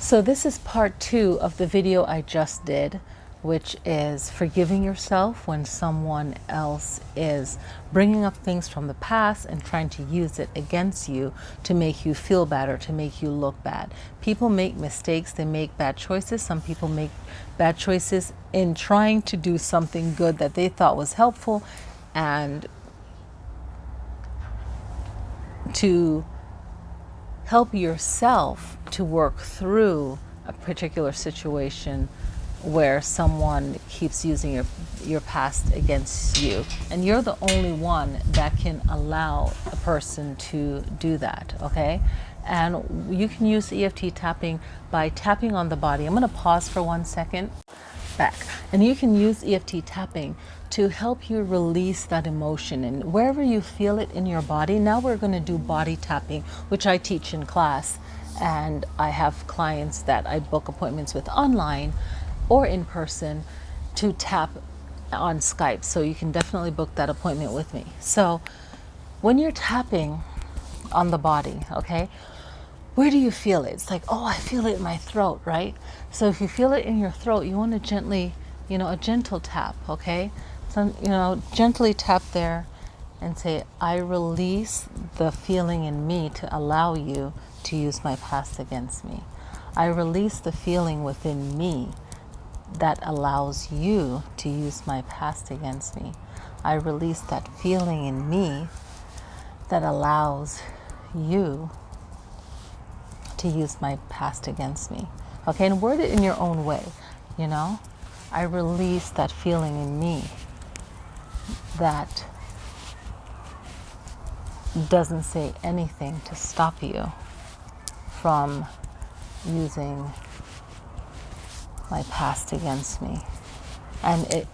So this is part 2 of the video I just did, which is forgiving yourself when someone else is bringing up things from the past and trying to use it against you to make you feel bad or to make you look bad. People make mistakes, they make bad choices. Some people make bad choices in trying to do something good that they thought was helpful, and to help yourself to work through a particular situation where someone keeps using your past against you. And you're the only one that can allow a person to do that, okay? And you can use EFT tapping by tapping on the body. I'm going to pause for 1 second. Back. And you can use EFT tapping to help you release that emotion, and wherever you feel it in your body. Now we're going to do body tapping, which I teach in class, and I have clients that I book appointments with online or in person to tap on Skype, so you can definitely book that appointment with me. So when you're tapping on the body, okay, where do you feel it? It's like, oh, I feel it in my throat, right? So if you feel it in your throat, you want to gently, a gentle tap, okay? So, gently tap there and say, I release the feeling in me to allow you to use my past against me. I release the feeling within me that allows you to use my past against me. I release that feeling in me that allows you to use my past against me. Okay, and word it in your own way, I release that feeling in me that doesn't say anything to stop you from using my past against me. And it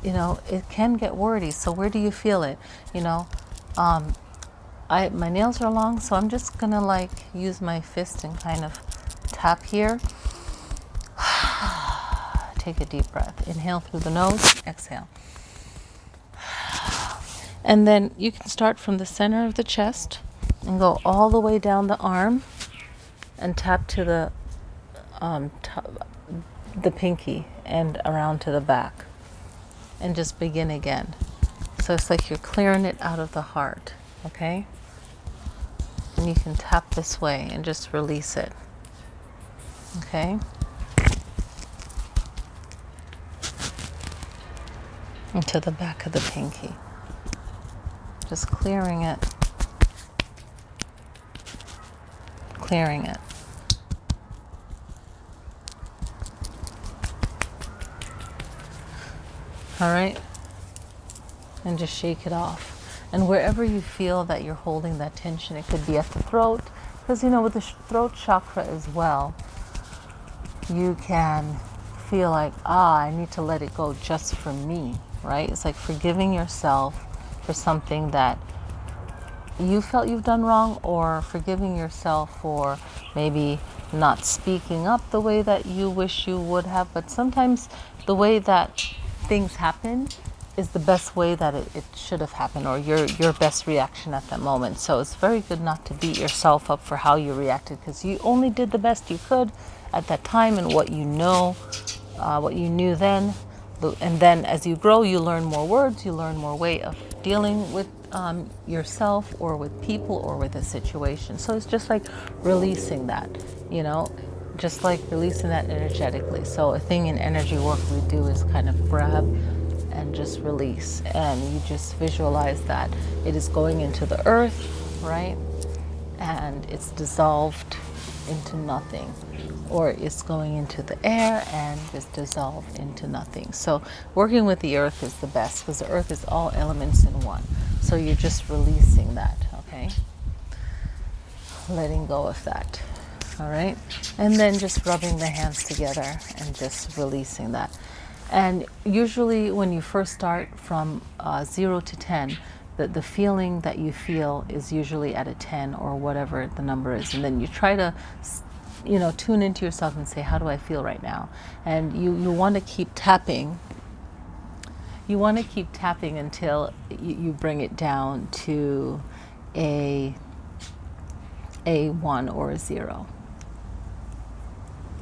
can get wordy. So where do you feel it? My nails are long, so I'm just gonna use my fist and kind of tap here. Take a deep breath. Inhale through the nose, exhale. And then you can start from the center of the chest and go all the way down the arm and tap to the pinky and around to the back, and just begin again. So it's like you're clearing it out of the heart, okay? And you can tap this way and just release it, okay? Into the back of the pinky. Just clearing it. Clearing it. All right? And just shake it off. And wherever you feel that you're holding that tension, it could be at the throat, because with the throat chakra as well, you can feel like, I need to let it go just for me, right? It's like forgiving yourself for something that you felt you've done wrong, or forgiving yourself for maybe not speaking up the way that you wish you would have. But sometimes the way that things happen is the best way that it should have happened, or your best reaction at that moment. So it's very good not to beat yourself up for how you reacted, because you only did the best you could at that time and what you knew then. And then as you grow, you learn more words, you learn more way of dealing with yourself or with people or with a situation. So it's just like releasing that, just like releasing that energetically. So a thing in energy work we do is kind of grab and just release, and you just visualize that it is going into the earth, right? And it's dissolved into nothing, or it's going into the air and just dissolve into nothing. So working with the earth is the best, because the earth is all elements in one. So you're just releasing that, okay? Letting go of that, all right? And then just rubbing the hands together and just releasing that. And usually when you first start from 0 to 10, the feeling that you feel is usually at a 10 or whatever the number is. And then you try to tune into yourself and say, how do I feel right now? And you want to keep tapping. You want to keep tapping until you bring it down to a 1 or a 0.